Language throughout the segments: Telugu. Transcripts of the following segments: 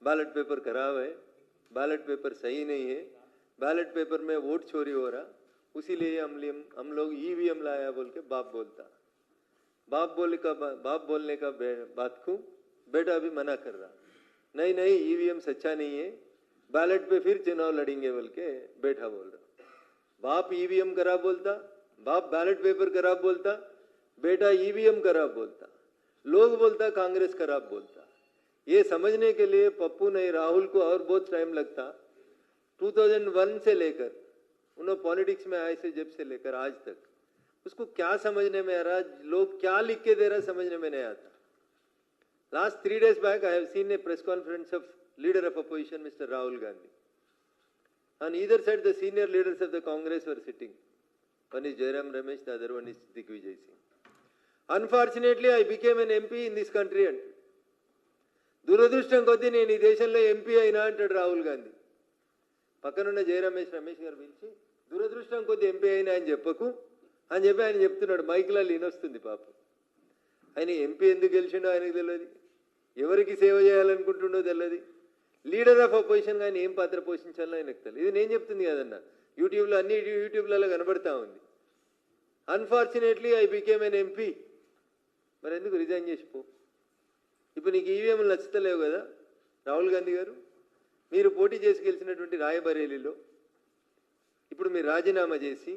बैलेट पेपर खराब है, बैलेट पेपर सही नहीं है, बैलेट पेपर में वोट चोरी हो रहा, उसीलिए हम लोग ईवीएम लाया बोल के बाप बोलता। बाप बोलने का बात को बेटा भी मना कर रहा, नहीं नहीं ईवीएम सच्चा नहीं है, बैलेट पे फिर चुनाव लड़ेंगे बोल के बेटा बोल रहा। बाप ईवीएम खराब बोलता, बाप बैलेट पेपर खराब बोलता, बेटा ईवीएम खराब बोलता, लोग बोलता कांग्रेस खराब बोलता। ये समझने के लिए पप्पू नहीं राहुल को और बहुत टाइम लगता। 2001 से लेकर उन्होंने पॉलिटिक्स में आए से जब से लेकर आज तक उसको क्या समझने में आ रहा, लोग क्या लिख के दे रहा समझने में नहीं आता। Last 3 days back I have seen a press conference of leader of opposition Mr. Rahul Gandhi. On either side the senior leaders of the Congress were sitting. One is Jairam Ramesh, the other one is Digvijay Singh. Unfortunately I became an MP in this country and దురదృష్టం కొద్దీ నేను ఈ దేశంలో ఎంపీ అయినా అంటాడు రాహుల్ గాంధీ. పక్కనున్న జయరమేష్ రమేష్ గారు పిలిచి దురదృష్టం కొద్దీ ఎంపీ అయినా అని చెప్పకు అని చెప్పి ఆయన చెప్తున్నాడు. మైక్లో వినొస్తుంది పాపం. ఆయన ఎంపీ ఎందుకు గెలిచిండో ఆయనకు తెలియదు, ఎవరికి సేవ చేయాలనుకుంటుండో తెలియదు, లీడర్ ఆఫ్ అపోజిషన్ ఆయన ఏం పాత్ర పోషించాలో ఆయనకు తెలియదు. ఇది నేను చెప్తుంది కదన్నా, యూట్యూబ్లో అన్ని యూట్యూబ్లలో కనబడతా ఉంది. Unfortunately I became N MP. మరి ఎందుకు రిజైన్ చేసిపో? ఇప్పుడు నీకు ఈవీఎంలు నచ్చుతలేవు కదా రాహుల్ గాంధీ గారు, మీరు పోటీ చేసి గెలిచినటువంటి రాయబరేలీలో ఇప్పుడు మీరు రాజీనామా చేసి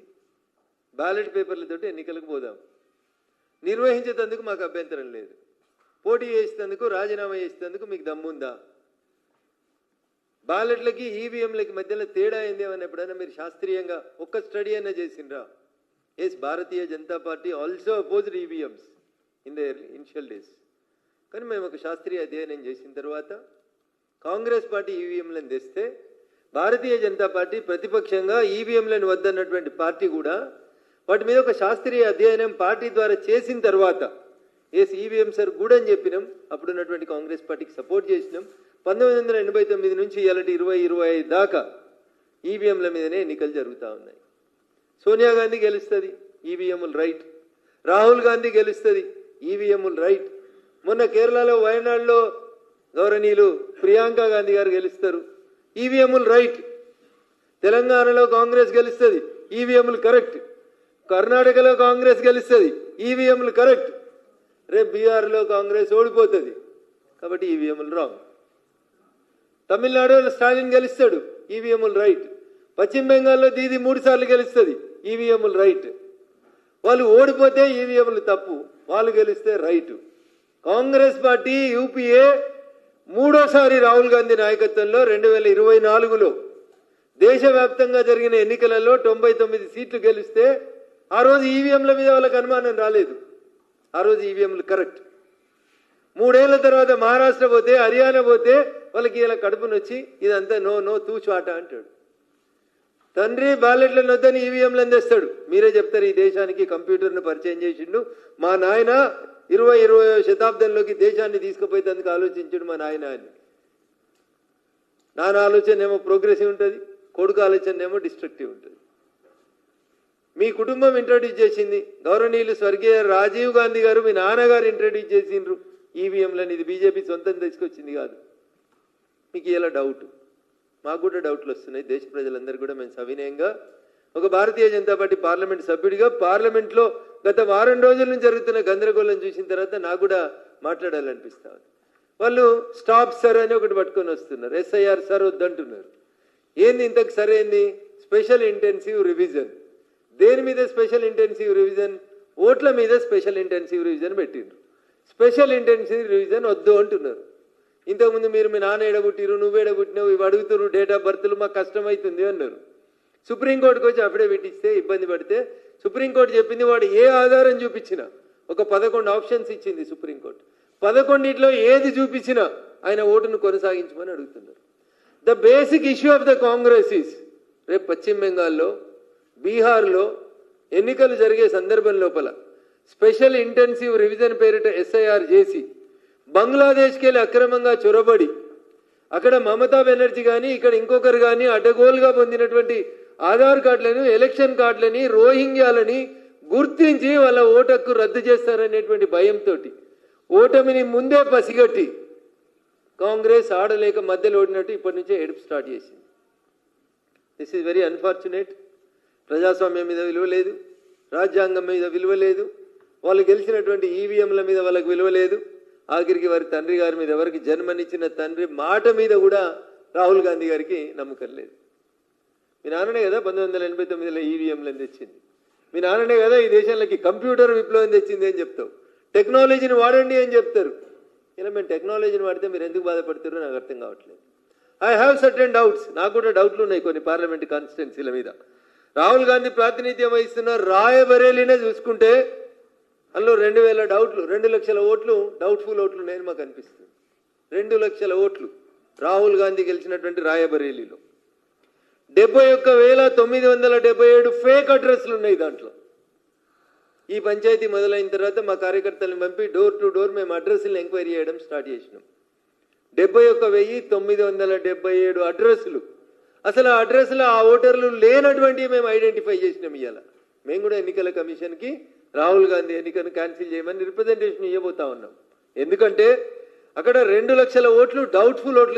బ్యాలెట్ పేపర్లతోటి ఎన్నికలకు పోదాం. నిర్వహించేందుకు మాకు అభ్యంతరం లేదు, పోటీ చేసేందుకు రాజీనామా చేసేందుకు మీకు దమ్ముందా? బ్యాలెట్లకి ఈవీఎంలకి మధ్యలో తేడా ఏంది అని ఎప్పుడైనా మీరు శాస్త్రీయంగా ఒక్క స్టడీ అయినా చేసిండ్రా? Yes, Bharatiya Janata Party also opposed EVMs in the initial days. కానీ మేము ఒక శాస్త్రీయ అధ్యయనం చేసిన తర్వాత కాంగ్రెస్ పార్టీ ఈవీఎంలను తెస్తే భారతీయ జనతా పార్టీ ప్రతిపక్షంగా ఈవీఎంలను వద్దన్నటువంటి పార్టీ కూడా వాటి మీద ఒక శాస్త్రీయ అధ్యయనం పార్టీ ద్వారా చేసిన తర్వాత ఎస్ ఈవీఎంస్ ఆర్ గుడ్ అని చెప్పినాం. అప్పుడున్నటువంటి కాంగ్రెస్ పార్టీకి సపోర్ట్ చేసినాం. 1989 నుంచి ఇలాంటి 2025 దాకా ఈవీఎంల మీదనే ఎన్నికలు జరుగుతూ ఉన్నాయి. సోనియా గాంధీ గెలుస్తుంది, ఈవీఎంలు రైట్. రాహుల్ గాంధీ గెలుస్తుంది, ఈవీఎంలు రైట్. మొన్న కేరళలో వయనాడులో గౌరవనీయులు ప్రియాంక గాంధీ గారు గెలుస్తారు, ఈవీఎంలు రైట్. తెలంగాణలో కాంగ్రెస్ గెలుస్తుంది, ఈవీఎంలు కరెక్ట్. కర్ణాటకలో కాంగ్రెస్ గెలుస్తుంది, ఈవీఎంలు కరెక్ట్. రేపు బీహార్లో కాంగ్రెస్ ఓడిపోతుంది కాబట్టి ఈవీఎంలు రాంగ్. తమిళనాడులో స్టాలిన్ గెలుస్తాడు, ఈవీఎంలు రైట్. పశ్చిమ బెంగాల్లో దీది 3 సార్లు గెలుస్తుంది, ఈవీఎంలు రైట్. వాళ్ళు ఓడిపోతే ఈవీఎంలు తప్పు, వాళ్ళు గెలిస్తే రైటు. కాంగ్రెస్ పార్టీ యూపీఏ 3వసారి రాహుల్ గాంధీ నాయకత్వంలో 2024లో దేశవ్యాప్తంగా జరిగిన ఎన్నికలలో 99 సీట్లు గెలిస్తే ఆ రోజు ఈవీఎంల మీద వాళ్ళకి అనుమానం రాలేదు. ఆ రోజు ఈవీఎంలు కరెక్ట్. 3 ఏళ్ల తర్వాత మహారాష్ట్ర పోతే, హర్యానా పోతే వాళ్ళకి ఇలా కడుపునొచ్చి ఇదంతా నో తూచాట అంటాడు. తండ్రి బ్యాలెట్లను వద్దని ఈవీఎంలను తెస్తాడు. మీరే చెప్తారు ఈ దేశానికి కంప్యూటర్ను పరిచయం చేసిండు మా నాయన, 20వ శతాబ్దంలోకి దేశాన్ని తీసుకుపోయేందుకు ఆలోచించాడు మా నాయన అని. నాన్న ఆలోచన ఏమో ప్రోగ్రెసివ్ ఉంటుంది, కొడుకు ఆలోచన ఏమో డిస్ట్రక్టివ్ ఉంటుంది. మీ కుటుంబం ఇంట్రడ్యూస్ చేసింది, గౌరవనీయులు స్వర్గీయ రాజీవ్ గాంధీ గారు మీ నాన్నగారు ఇంట్రడ్యూస్ చేసిండ్రు ఈవీఎంలని. ఇది బీజేపీ సొంతం తీసుకొచ్చింది కాదు. మీకు ఇలా డౌట్, మాకు కూడా డౌట్లు వస్తున్నాయి. దేశ ప్రజలందరూ కూడా మేము సవినయంగా ఒక భారతీయ జనతా పార్టీ పార్లమెంట్ సభ్యుడిగా పార్లమెంట్లో గత వారం రోజుల నుంచి జరుగుతున్న గందరగోళం చూసిన తర్వాత నాకు కూడా మాట్లాడాలనిపిస్తా ఉంది. వాళ్ళు స్టాప్ సర్ అని ఒకటి పట్టుకొని వస్తున్నారు, ఎస్ఐఆర్ సర్ వద్దంటున్నారు. ఏంది ఇంతకు సరైంది? Special intensive revision. దేని మీద స్పెషల్ ఇంటెన్సివ్ రివిజన్? ఓట్ల మీద స్పెషల్ ఇంటెన్సివ్ రివిజన్ పెట్టిండ్రు. స్పెషల్ ఇంటెన్సివ్ రివిజన్ వద్దు అంటున్నారు. ఇంతకుముందు మీరు మీ నాన్న ఎడబుట్టిరు, నువ్వు ఎడబుట్టినావు, ఇవి అడుగుతున్నారు, డేట్ ఆఫ్ బర్త్లు మాకు కష్టమవుతుంది అన్నారు. సుప్రీంకోర్టుకు వచ్చి అఫిడవిట్ ఇస్తే ఇబ్బంది పడితే సుప్రీంకోర్టు చెప్పింది వాడు ఏ ఆధారం చూపించినా, ఒక 11 ఆప్షన్స్ ఇచ్చింది సుప్రీంకోర్టు, 11 ఏది చూపించినా ఆయన ఓటును కొనసాగించమని అడుగుతున్నారు. The basic issue of the Congress is రేపు పశ్చిమ బెంగాల్లో, బీహార్లో ఎన్నికలు జరిగే సందర్భం లోపల స్పెషల్ ఇంటెన్సివ్ రివిజన్ పేరిట ఎస్ఐఆర్ చేసి బంగ్లాదేశ్కి వెళ్ళి అక్రమంగా చొరబడి అక్కడ మమతా బెనర్జీ కానీ ఇక్కడ ఇంకొకరు కానీ అడ్డగోలుగా పొందినటువంటి ఆధార్ కార్డులను, ఎలక్షన్ కార్డులని, రోహింగ్యాలని గుర్తించి వాళ్ళ ఓటు హక్కు రద్దు చేస్తారనేటువంటి భయంతో ఓటమిని ముందే పసిగట్టి కాంగ్రెస్ ఆడలేక మధ్యలో ఓడినట్టు ఇప్పటి నుంచే ఏడుపు స్టార్ట్ చేసింది. This is very unfortunate. ప్రజాస్వామ్యం మీద విలువ లేదు, రాజ్యాంగం మీద విలువ లేదు, వాళ్ళు గెలిచినటువంటి ఈవీఎంల మీద వాళ్ళకి విలువ లేదు, ఆఖరికి వారి తండ్రి గారి మీద, ఎవరికి జన్మనిచ్చిన తండ్రి మాట మీద కూడా రాహుల్ గాంధీ గారికి నమ్మకం లేదు. మీ నాన్ననే కదా 1989లో ఈవీఎంలను తెచ్చింది, మీ నాన్ననే కదా ఈ దేశంలోకి కంప్యూటర్ విప్లవం తెచ్చింది అని చెప్తావు, టెక్నాలజీని వాడండి అని చెప్తారు. ఇలా మేము టెక్నాలజీని వాడితే మీరు ఎందుకు బాధపడతారో నాకు అర్థం కావట్లేదు. ఐ హ్యావ్ సర్టెన్ డౌట్స్, నాకు కూడా డౌట్లు ఉన్నాయి కొన్ని పార్లమెంట్ కాన్స్టిట్యున్సీల మీద. రాహుల్ గాంధీ ప్రాతినిధ్యం వహిస్తున్న రాయబరేలీనే చూసుకుంటే అందులో 2000 డౌట్లు, 2 లక్షల ఓట్లు డౌట్ఫుల్ ఓట్లు నేను మాకు అనిపిస్తుంది. 2 లక్షల ఓట్లు రాహుల్ గాంధీ గెలిచినటువంటి రాయబరేలీలో 71,977 ఫేక్ అడ్రస్లు ఉన్నాయి దాంట్లో. ఈ పంచాయతీ మొదలైన తర్వాత మా కార్యకర్తలను పంపి డోర్ టు డోర్ మేము అడ్రస్లను ఎంక్వైరీ చేయడం స్టార్ట్ చేసినాం. 71,977 అడ్రస్లు, అసలు ఆ అడ్రస్లో ఆ ఓటర్లు లేనటువంటివి మేము ఐడెంటిఫై చేసినాం. ఇవాళ మేము కూడా ఎన్నికల కమిషన్కి రాహుల్ గాంధీ ఎన్నికను క్యాన్సిల్ చేయమని రిప్రజెంటేషన్ ఇవ్వబోతా ఉన్నాం. ఎందుకంటే అక్కడ 2 లక్షల ఓట్లు డౌట్ఫుల్ ఓట్లు